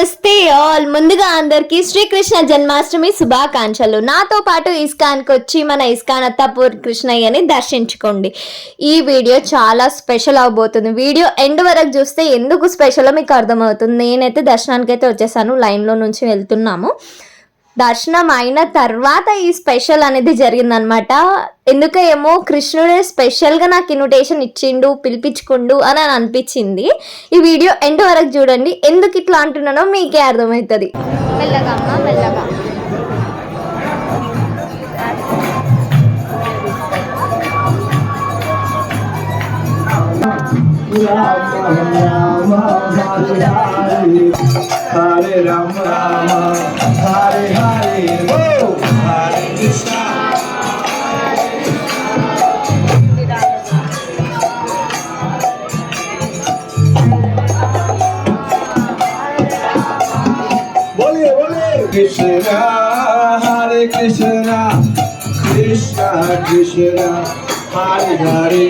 నమస్తే ఆల్. ముందుగా అందరికీ శ్రీకృష్ణ జన్మాష్టమి శుభాకాంక్షలు. నాతో పాటు ఇస్కాన్కి వచ్చి మన ఇస్కాన్ అత్తాపూర్ కృష్ణయ్యని దర్శించుకోండి. ఈ వీడియో చాలా స్పెషల్ అవబోతుంది. వీడియో ఎండ్ వరకు చూస్తే ఎందుకు స్పెషల్ మీకు అర్థమవుతుంది. నేనైతే దర్శనానికి అయితే వచ్చేసాను, లైన్లో నుంచి వెళ్తున్నాము. దర్శనం అయిన తర్వాత ఈ స్పెషల్ అనేది జరిగిందనమాట. ఎందుకేమో కృష్ణుడే స్పెషల్గా నాకు ఇన్విటేషన్ ఇచ్చిండు, పిలిపించుకుండు అని అనిపించింది. ఈ వీడియో ఎండ్ వరకు చూడండి. ఎందుకు ఇట్లా అంటున్నానో మీకే అర్థమవుతుంది. మెల్లగా అమ్మ మెల్లగా. Hare Rama Rama Hare Hare Hare Krishna Bole bole Krishna Hare Krishna Krishna Krishna Hare Hare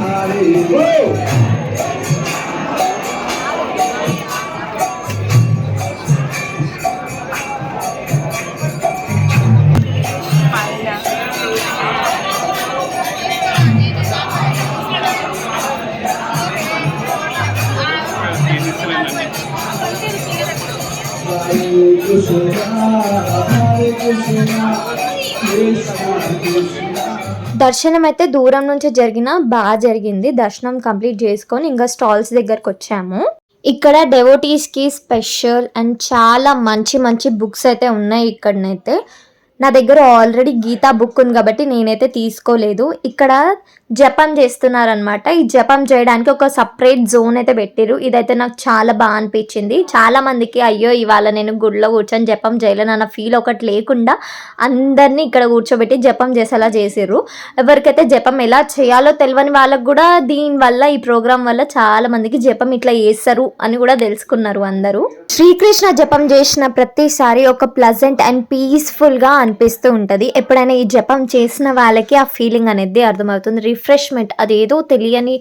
Hare దర్శనం అయితే దూరం నుంచి బాగా జరిగింది. దర్శనం కంప్లీట్ చేసుకొని ఇంకా స్టాల్స్ దగ్గరకు వచ్చాము. ఇక్కడ డెవోటీస్ కి స్పెషల్ అండ్ చాలా మంచి మంచి బుక్స్ అయితే ఉన్నాయి. ఇక్కడనైతే నా దగ్గర ఆల్రెడీ గీతా బుక్ ఉంది కాబట్టి నేనైతే తీసుకోలేదు. ఇక్కడ జపం చేస్తున్నారనమాట. ఈ జపం చేయడానికి ఒక సపరేట్ జోన్ అయితే పెట్టిరు. ఇదైతే నాకు చాలా బాగా అనిపించింది. చాలా మందికి అయ్యో ఇవాళ నేను గుడిలో కూర్చొని జపం చేయలేను అన్న ఫీల్ ఒకటి లేకుండా అందరినీ ఇక్కడ కూర్చోబెట్టి జపం చేసేలా చేసిర్రు. ఎవరికైతే జపం ఎలా చేయాలో తెలియని వాళ్ళకు కూడా దీనివల్ల ఈ ప్రోగ్రాం వల్ల చాలా మందికి జపం ఇట్లా చేస్తారు అని కూడా తెలుసుకున్నారు అందరూ. శ్రీకృష్ణ జపం చేసిన ప్రతిసారి ఒక ప్లజెంట్ అండ్ పీస్ఫుల్గా అనిపిస్తూ ఉంటుంది. ఎప్పుడైనా ఈ జపం చేసిన వాళ్ళకి ఆ ఫీలింగ్ అనేది అర్థమవుతుంది. రిఫ్రెష్మెంట్, అదేదో తెలియని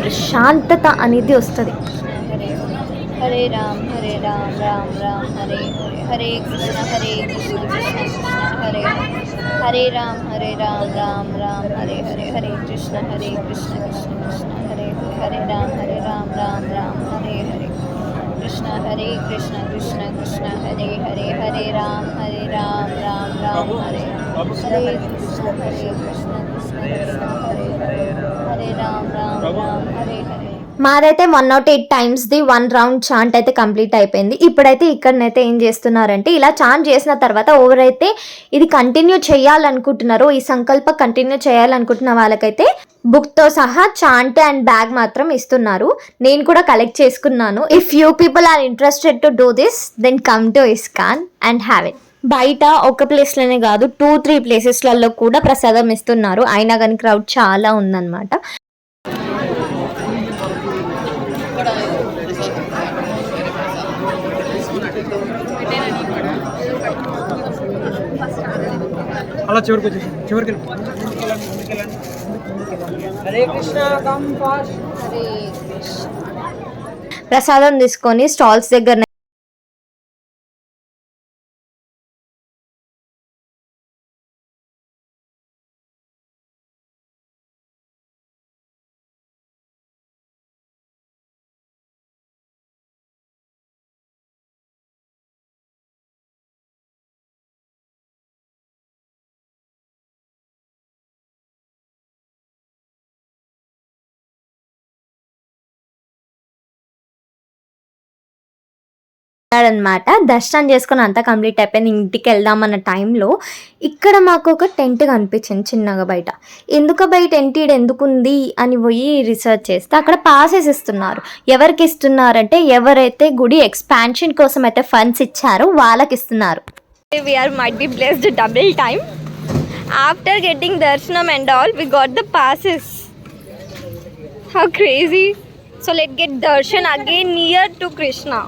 ప్రశాంతత అనేది వస్తుంది. హరే రామ్ రామ్ రామ్ హరే హరే కృష్ణ కృష్ణ కృష్ణ హరే హరే రామ్ రామ్ హరే హరే కృష్ణ కృష్ణ కృష్ణ హరే హరే రామ్ రామ్ హరే హరే కృష్ణ కృష్ణ కృష్ణ హరే హరే రామ్ రామ్ హరే హరే కృష్ణ కృష్ణ కృష్ణ హరే హరే రామ్ హరే హరే. మాదైతే 108 times ది 1 round చాంట్ అయితే కంప్లీట్ అయిపోయింది. ఇప్పుడైతే ఇక్కడనైతే ఏం చేస్తున్నారంటే ఇలా చాంట్ చేసిన తర్వాత ఎవరైతే ఇది కంటిన్యూ చేయాలనుకుంటున్నారో, ఈ సంకల్ప కంటిన్యూ చేయాలనుకుంటున్న వాళ్ళకైతే బుక్తో సహా చాంట్ అండ్ బ్యాగ్ మాత్రం ఇస్తున్నారు. నేను కూడా కలెక్ట్ చేసుకున్నాను. If you people are interested to do this then come to ISKCON and have it. బయట ఒక ప్లేస్లోనే కాదు 2-3 ప్లేసెస్లలో కూడా ప్రసాదం ఇస్తున్నారు. అయినా కానీ క్రౌడ్ చాలా ఉందన్నమాట. అలా చివరికి హరే కృష్ణ కమ్ ఫాస్ట్ హరే కృష్ణ. ప్రసాదం తీసుకొని స్టాల్స్ దగ్గర అనమాట. దర్శనం చేసుకుని అంతా కంప్లీట్ అయిపోయింది. ఇంటికి వెళ్దామన్న టైంలో ఇక్కడ మాకు ఒక టెంట్ కనిపించింది చిన్నగా బయట. ఎందుకు బయట టెంట్ ఎందుకుంది అని పోయి రీసెర్చ్ చేస్తే అక్కడ పాసెస్ ఇస్తున్నారు. ఎవరికి ఇస్తున్నారంటే ఎవరైతే గుడి ఎక్స్పాన్షన్ కోసం అయితే ఫండ్స్ ఇచ్చారో వాళ్ళకి ఇస్తున్నారు. We are might be blessed double time. After getting darshanam and all, we got the passes. How crazy. So let's get darshan again near to Krishna.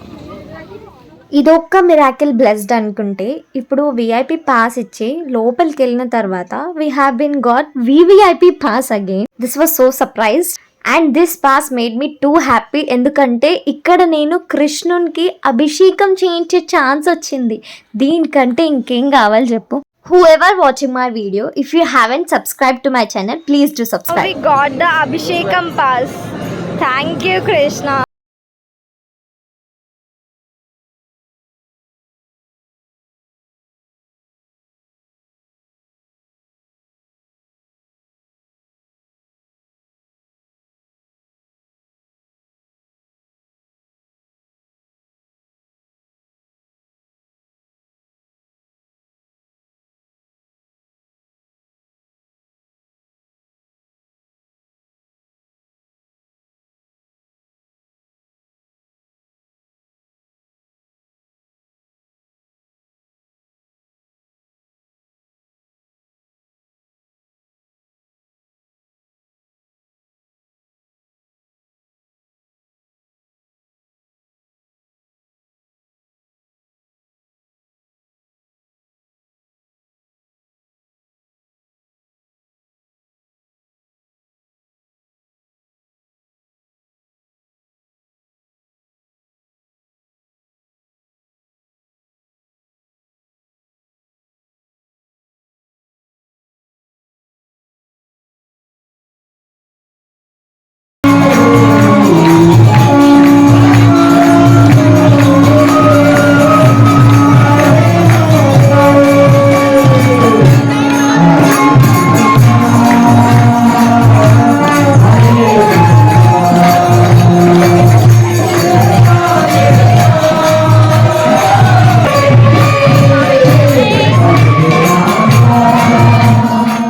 ఇదొక్క మిరాకిల్ బ్లెస్డ్ అనుకుంటే ఇప్పుడు విఐపి పాస్ ఇచ్చి లోపలికి వెళ్ళిన తర్వాత we have been got VVIP pass again. This was so surprised. And this pass made me too happy, ఎందుకంటే ఇక్కడ నేను కృష్ణునికి అభిషేకం చేయించే ఛాన్స్ వచ్చింది. దీనికంటే ఇంకేం కావాలి చెప్పు. Whoever watching my video, if you haven't subscribed to my channel, please do subscribe. We got the Abhishekam pass. Thank you, Krishna.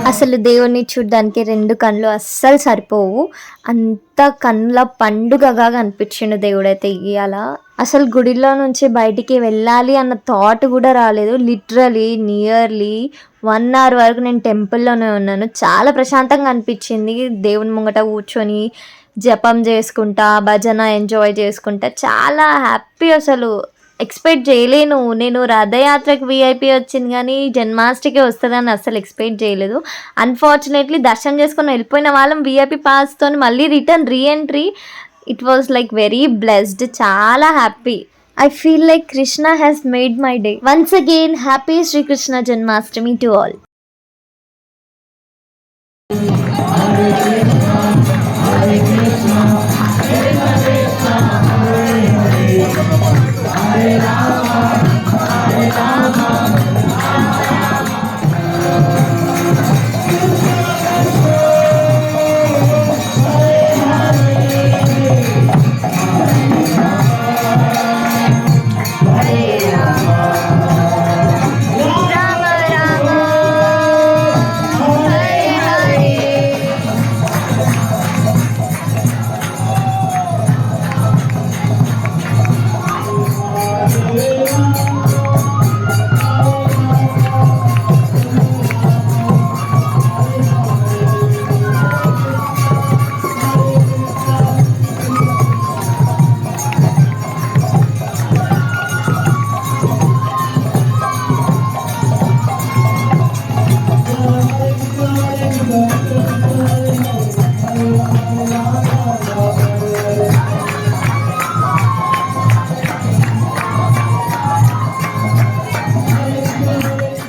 అసలు దేవుణ్ణి చూడ్డానికి 2 కళ్ళు అస్సలు సరిపోవు. అంత కళ్ళ పండుగగా కనిపించిండు దేవుడైతే ఇయ్యాల. అసలు గుడిలో నుంచి బయటికి వెళ్ళాలి అన్న థాట్ కూడా రాలేదు. లిటరలీ నియర్లీ 1 అవర్ వరకు నేను టెంపుల్లోనే ఉన్నాను. చాలా ప్రశాంతంగా అనిపించింది. దేవుని ముంగట కూర్చొని జపం చేసుకుంటా, భజన ఎంజాయ్ చేసుకుంటా చాలా హ్యాపీ. అసలు ఎక్స్పెక్ట్ చేయలేను. నేను రథయాత్రకు వీఐపీ వచ్చింది కానీ జన్మాష్టమికి వస్తుందని అస్సలు ఎక్స్పెక్ట్ చేయలేదు. అన్ఫార్చునేట్లీ దర్శనం చేసుకొని వెళ్ళిపోయిన వాళ్ళం వీఐపీ పాస్తో మళ్ళీ reentry. It was like very blessed. చాలా happy. I feel like Krishna has made my day. Once again, happy Sri Krishna Janmashtami to all.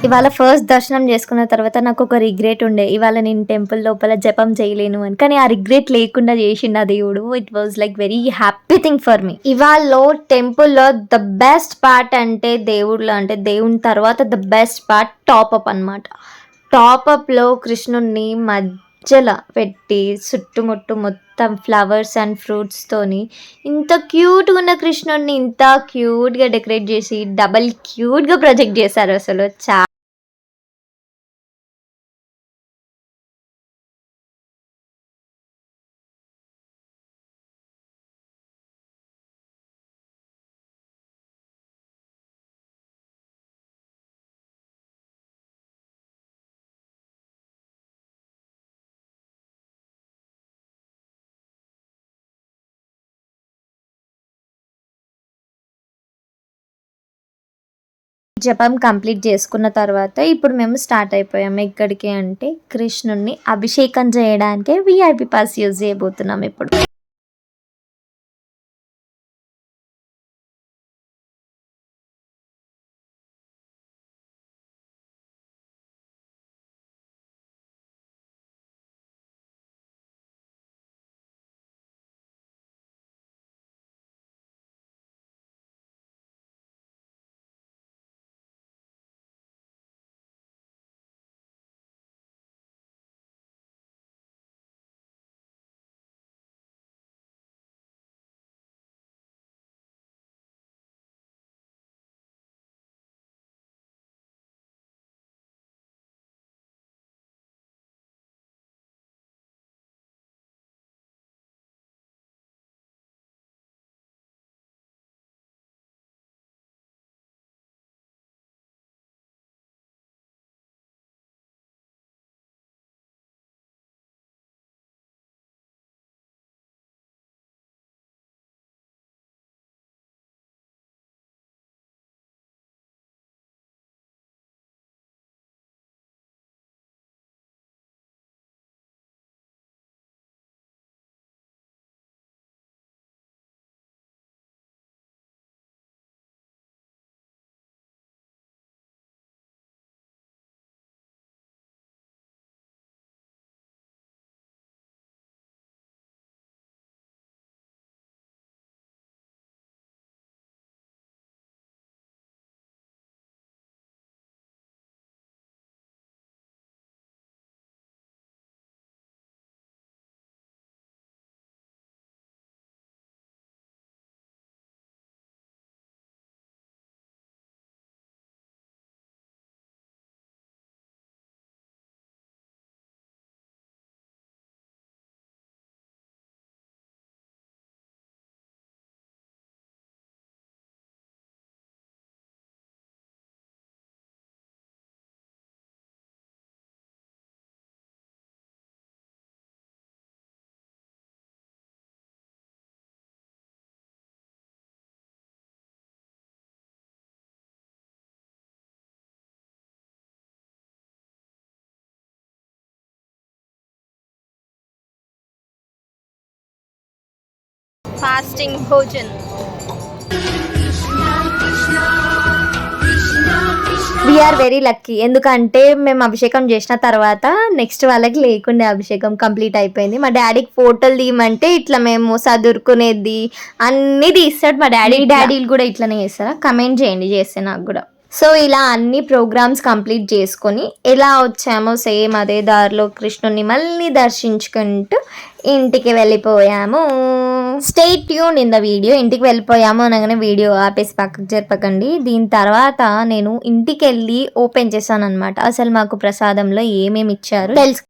ఇవాళ ఫస్ట్ దర్శనం చేసుకున్న తర్వాత నాకు ఒక రిగ్రెట్ ఉండే, ఇవాళ నేను టెంపుల్ లోపల జపం చేయలేను అని. కానీ ఆ రిగ్రెట్ లేకుండా చేసిండు ఆ దేవుడు. It was like very happy thing for me. ఇవాళ టెంపుల్లో ద బెస్ట్ పార్ట్ అంటే దేవుళ్ళు అంటే దేవుని తర్వాత ద బెస్ట్ పార్ట్ టాప్అప్ అనమాట. టాప్అప్లో కృష్ణుడిని మధ్యలో పెట్టి చుట్టుముట్టు మొత్తం ఫ్లవర్స్ అండ్ ఫ్రూట్స్తోని ఇంత క్యూట్గా ఉన్న కృష్ణుడిని ఇంత క్యూట్గా డెకరేట్ చేసి డబల్ క్యూట్గా ప్రొజెక్ట్ చేశారు. అసలు జపం కంప్లీట్ చేసుకున్న తర్వాత ఇప్పుడు మేము స్టార్ట్ అయిపోయాము. ఎక్కడికి అంటే కృష్ణుణ్ణి అభిషేకం చేయడానికి విఐపి పాస్ యూజ్ చేయబోతున్నాం ఇప్పుడు. ఫాస్టింగ్ భోజన్. We are very lucky. ఎందుకంటే మేము అభిషేకం చేసిన తర్వాత నెక్స్ట్ వాళ్ళకి లేకుండే అభిషేకం కంప్లీట్ అయిపోయింది. మా డాడీకి ఫోటోలు తీయమంటే ఇట్లా మేము చదువుకునేది అన్నీ తీస్తాడు మా డాడీ. డాడీలు కూడా ఇట్లనే చేస్తారా? కమెంట్ చేయండి చేస్తే నాకు కూడా. సో ఇలా అన్ని ప్రోగ్రామ్స్ కంప్లీట్ చేసుకొని ఎలా వచ్చామో సేమ్ అదే దారిలో కృష్ణుని మళ్ళీ దర్శించుకుంటూ ఇంటికి వెళ్ళిపోయాము. Stay tune in the video. ఇంటికి వెళ్ళిపోయాము అనగానే వీడియో ఆపేసి పక్కకు జరపకండి. దీని తర్వాత నేను ఇంటికి వెళ్ళి ఓపెన్ చేశాను అనమాట. అసలు మాకు ప్రసాదంలో ఏమేమి ఇచ్చారు తెలుసు.